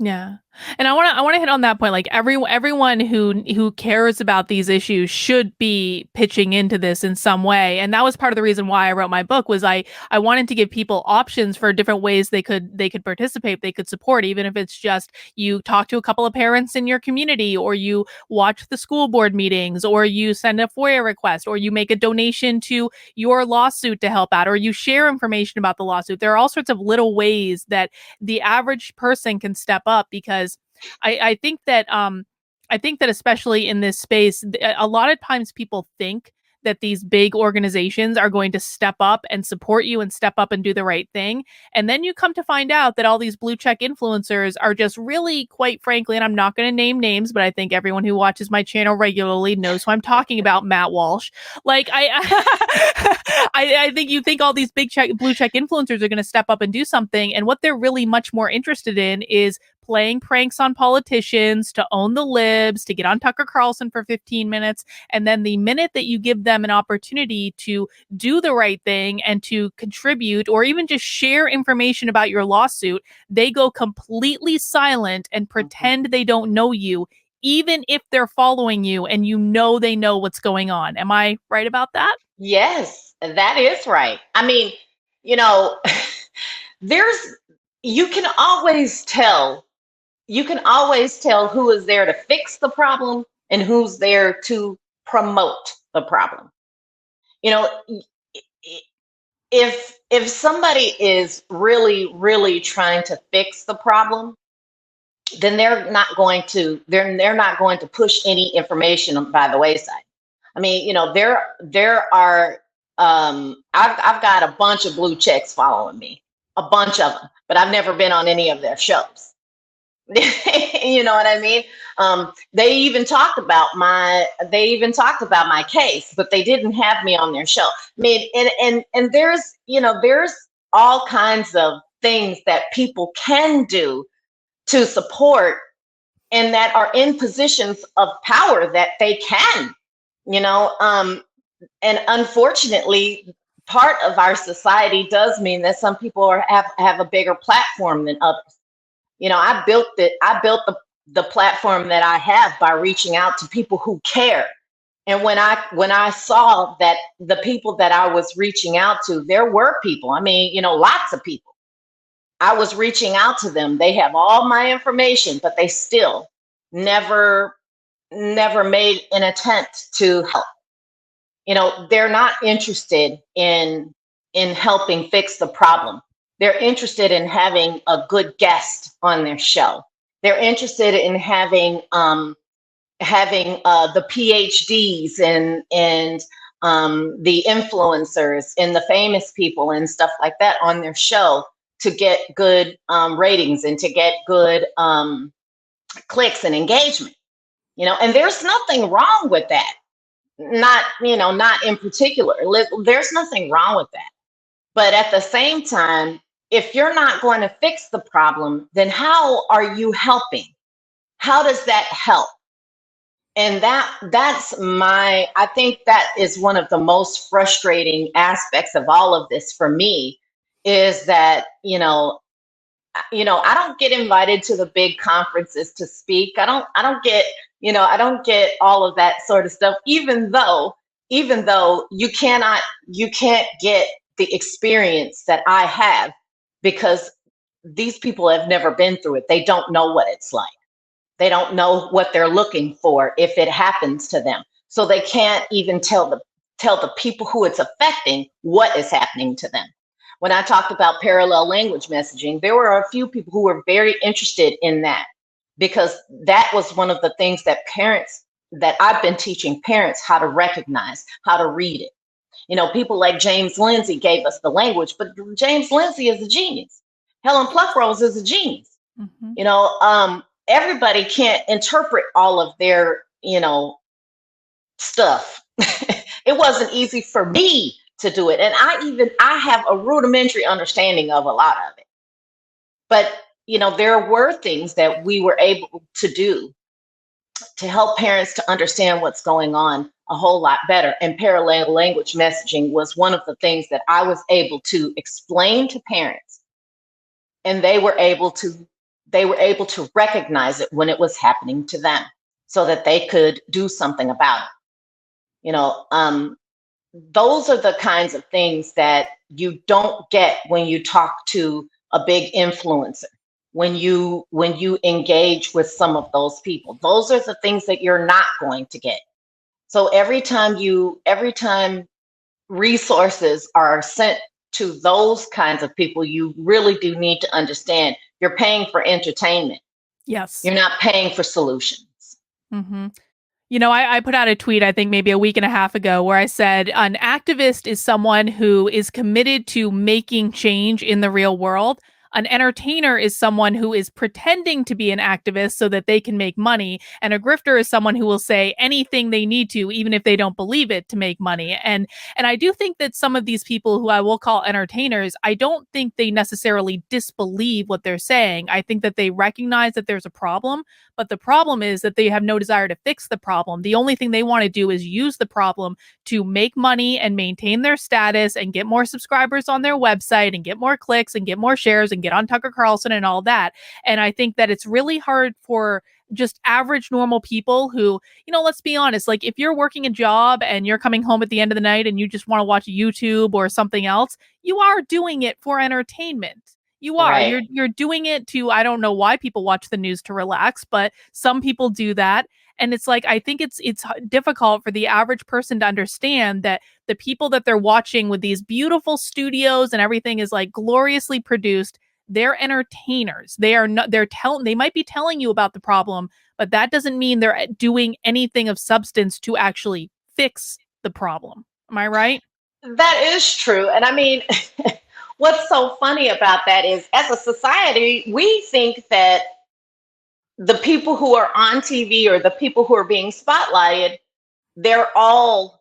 Yeah. And I want to hit on that point. Like everyone who cares about these issues should be pitching into this in some way. And that was part of the reason why I wrote my book was I wanted to give people options for different ways they could participate, they could support, even if it's just you talk to a couple of parents in your community, or you watch the school board meetings, or you send a FOIA request, or you make a donation to your lawsuit to help out, or you share information about the lawsuit. There are all sorts of little ways that the average person can step up, because I think that I think that especially in this space, a lot of times people think that these big organizations are going to step up and support you and step up and do the right thing. And then you come to find out that all these blue check influencers are just really, quite frankly, and I'm not going to name names, but I think everyone who watches my channel regularly knows who I'm talking about, Matt Walsh. Like I think you think all these blue check influencers are going to step up and do something, and what they're really much more interested in is playing pranks on politicians, to own the libs, to get on Tucker Carlson for 15 minutes. And then the minute that you give them an opportunity to do the right thing and to contribute or even just share information about your lawsuit, they go completely silent and pretend they don't know you, even if they're following you and you know they know what's going on. Am I right about that? Yes, that is right. I mean, you know, there's, you can always tell, you can always tell who is there to fix the problem and who's there to promote the problem. You know, if somebody is really trying to fix the problem, then they're not going to push any information by the wayside. I mean, you know, there are I've got a bunch of blue checks following me, a bunch of them, but I've never been on any of their shows. You know what I mean? They even talked about my case, but they didn't have me on their show. I mean, and there's, you know, there's all kinds of things that people can do to support, and that are in positions of power that they can, you know. And unfortunately, part of our society does mean that some people have a bigger platform than others. You know, I built the platform that I have by reaching out to people who care. And when I saw that the people that I was reaching out to, there were people, I mean, you know, lots of people. I was reaching out to them. They have all my information, but they still never made an attempt to help. You know, they're not interested in helping fix the problem. They're interested in having a good guest on their show. They're interested in having the PhDs and the influencers and the famous people and stuff like that on their show to get good ratings and to get good clicks and engagement. You know, and there's nothing wrong with that. Not, you know, not in particular. There's nothing wrong with that. But at the same time, if you're not going to fix the problem, then how are you helping? How does that help? And I think that is one of the most frustrating aspects of all of this for me, is that, I don't get invited to the big conferences to speak. I don't get all of that sort of stuff, even though you can't get the experience that I have, because these people have never been through it. They don't know what it's like. They don't know what they're looking for if it happens to them. So they can't even tell the people who it's affecting what is happening to them. When I talked about parallel language messaging, there were a few people who were very interested in that, because that was one of the things that I've been teaching parents how to recognize, how to read it. You know, people like James Lindsay gave us the language, but James Lindsay is a genius. Helen Pluckrose is a genius. Mm-hmm. You know, everybody can't interpret all of their, stuff. It wasn't easy for me to do it. And I have a rudimentary understanding of a lot of it. But, there were things that we were able to do to help parents to understand what's going on a whole lot better. And parallel language messaging was one of the things that I was able to explain to parents, and they were able to they were able to recognize it when it was happening to them so that they could do something about it. You know, those are the kinds of things that you don't get when you talk to a big influencer, when you engage with some of those people. Those are the things that you're not going to get. So every time resources are sent to those kinds of people, you really do need to understand you're paying for entertainment. Yes. You're not paying for solutions. Hmm. You know, I put out a tweet, I think maybe a week and a half ago, where I said an activist is someone who is committed to making change in the real world. An entertainer is someone who is pretending to be an activist so that they can make money. And a grifter is someone who will say anything they need to, even if they don't believe it, to make money. And I do think that some of these people who I will call entertainers, I don't think they necessarily disbelieve what they're saying. I think that they recognize that there's a problem, but the problem is that they have no desire to fix the problem. The only thing they want to do is use the problem to make money and maintain their status and get more subscribers on their website and get more clicks and get more shares and get on Tucker Carlson and all that. And I think that it's really hard for just average normal people who, you know, let's be honest, like if you're working a job and you're coming home at the end of the night and you just want to watch YouTube or something else, you are doing it for entertainment. You are. Right. You're doing it to, I don't know why people watch the news to relax, but some people do that. And it's like I think it's difficult for the average person to understand that the people that they're watching with these beautiful studios and everything is like gloriously produced, they're entertainers. They are not they might be telling you about the problem, but that doesn't mean they're doing anything of substance to actually fix the problem. Am I right? That is true. And I mean, what's so funny about that is as a society, we think that the people who are on TV or the people who are being spotlighted, they're all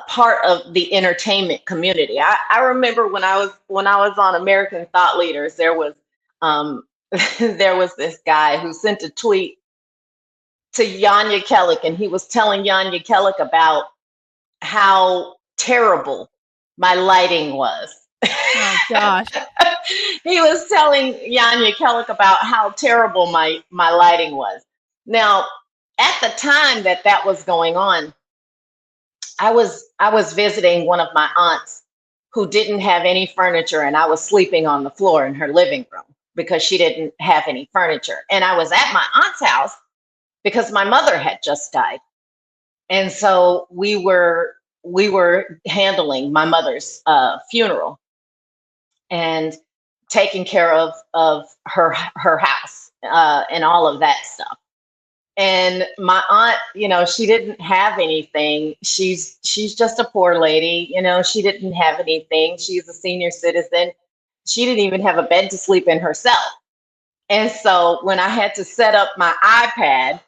part of the entertainment community. I remember when I was on American Thought Leaders, there was there was this guy who sent a tweet to Yanya Kellick, and he was telling Yanya Kellick about how terrible my lighting was. Oh gosh. He was telling Yanya Kellick about how terrible my lighting was. Now, at the time that that was going on, I was visiting one of my aunts who didn't have any furniture, and I was sleeping on the floor in her living room because she didn't have any furniture. And I was at my aunt's house because my mother had just died. And so we were handling my mother's funeral and taking care of her house and all of that stuff. And my aunt, you know, she didn't have anything. She's just a poor lady, you know. She didn't have anything. She's a senior citizen. She didn't even have a bed to sleep in herself. And so when I had to set up my iPad,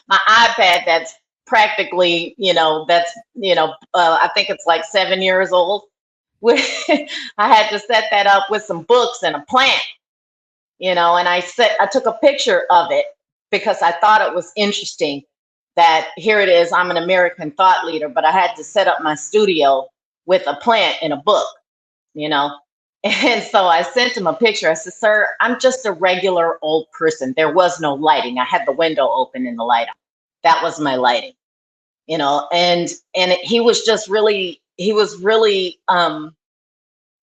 my iPad that's practically, you know, I think it's like 7 years old. I had to set that up with some books and a plant, you know, and I took a picture of it because I thought it was interesting that here it is, I'm an American thought leader, but I had to set up my studio with a plant and a book, you know. And so I sent him a picture. I said, "Sir, I'm just a regular old person. There was no lighting. I had the window open and the light on. That was my lighting." You know, and he was just really,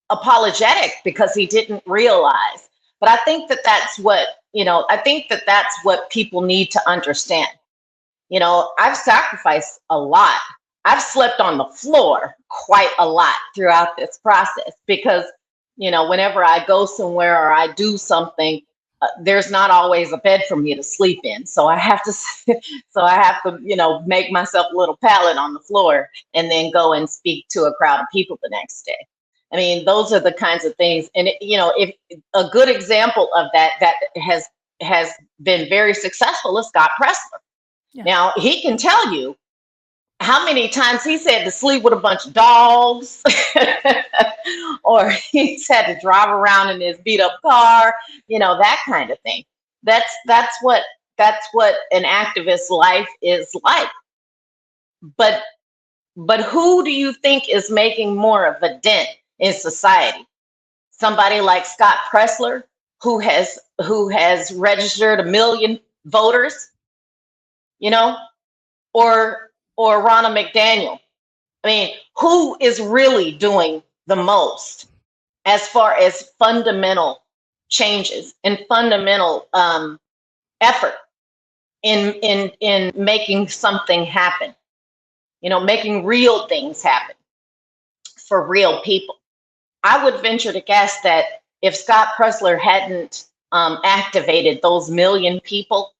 apologetic because he didn't realize. But I think that that's what, you know, I think that that's what people need to understand. You know, I've sacrificed a lot. I've slept on the floor quite a lot throughout this process because, you know, whenever I go somewhere or I do something, there's not always a bed for me to sleep in. So I have to, you know, make myself a little pallet on the floor and then go and speak to a crowd of people the next day. I mean, those are the kinds of things. And, you know, if a good example of that has been very successful is Scott Pressler. Yeah. Now, he can tell you how many times he's had to sleep with a bunch of dogs or he's had to drive around in his beat up car, you know, that kind of thing. That's what an activist's life is like. But who do you think is making more of a dent in society? Somebody like Scott Pressler, who has registered 1 million voters, you know, or Ronna McDaniel. I mean, who is really doing the most as far as fundamental changes and fundamental effort in making something happen? You know, making real things happen for real people. I would venture to guess that if Scott Pressler hadn't activated those million people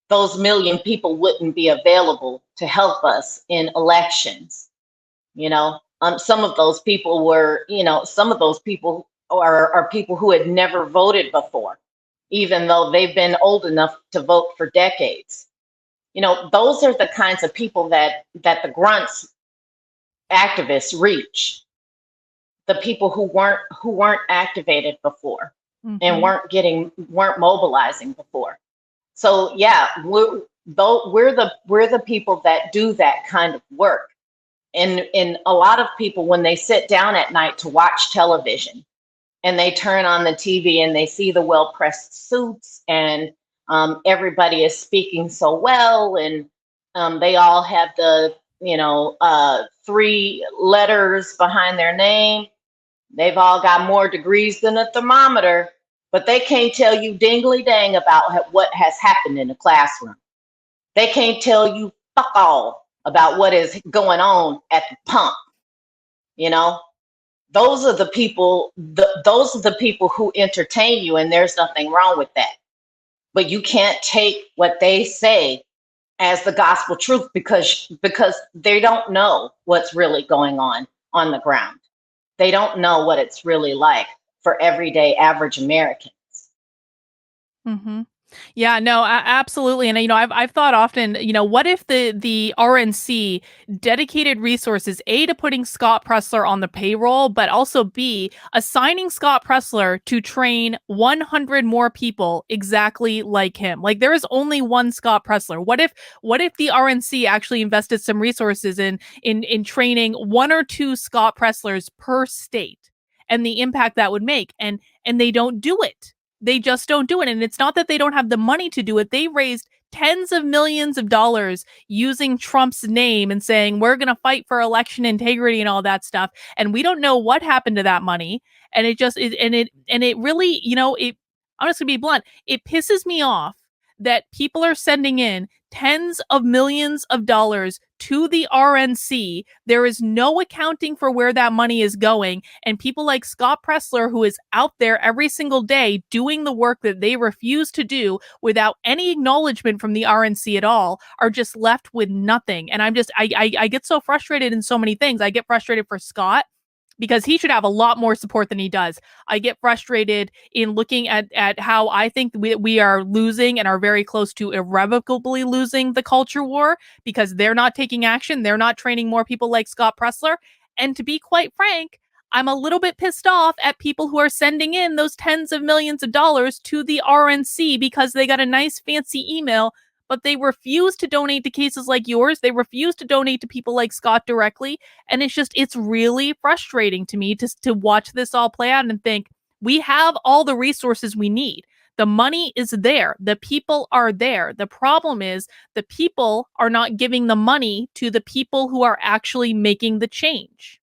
wouldn't be available to help us in elections. You know, some of those people were, some of those people are people who had never voted before, even though they've been old enough to vote for decades. You know, those are the kinds of people that the grunts activists reach. The people who weren't activated before and weren't mobilizing before. So yeah, we're the people that do that kind of work. And a lot of people, when they sit down at night to watch television and they turn on the TV and they see the well-pressed suits and everybody is speaking so well, and they all have the 3 letters behind their name. They've all got more degrees than a thermometer, but they can't tell you dingly dang about what has happened in the classroom. They can't tell you fuck all about what is going on at the pump. You know, those are the people. Those are the people who entertain you, and there's nothing wrong with that. But you can't take what they say as the gospel truth because they don't know what's really going on the ground. They don't know what it's really like for everyday average Americans. Mm-hmm. Yeah, no, absolutely. And I've thought often, what if the RNC dedicated resources to putting Scott Pressler on the payroll, but also B, assigning Scott Pressler to train 100 more people exactly like him. Like there is only one Scott Pressler. What if the RNC actually invested some resources in training 1 or 2 Scott Presslers per state, and the impact that would make? And they don't do it. They just don't do it. And it's not that they don't have the money to do it. They raised tens of millions of dollars using Trump's name and saying, we're going to fight for election integrity and all that stuff. And we don't know what happened to that money. And it just, it really, I'm just going to be blunt. It pisses me off that people are sending in tens of millions of dollars to the RNC. There is no accounting for where that money is going. And people like Scott Pressler, who is out there every single day doing the work that they refuse to do without any acknowledgement from the RNC at all, are just left with nothing. And I get so frustrated in so many things. I get frustrated for Scott, because he should have a lot more support than he does. I get frustrated in looking at how I think we are losing and are very close to irrevocably losing the culture war because they're not taking action. They're not training more people like Scott Pressler. And to be quite frank, I'm a little bit pissed off at people who are sending in those tens of millions of dollars to the RNC because they got a nice fancy email, but they refuse to donate to cases like yours. They refuse to donate to people like Scott directly. And it's really frustrating to me to watch this all play out and think we have all the resources we need. The money is there. The people are there. The problem is the people are not giving the money to the people who are actually making the change.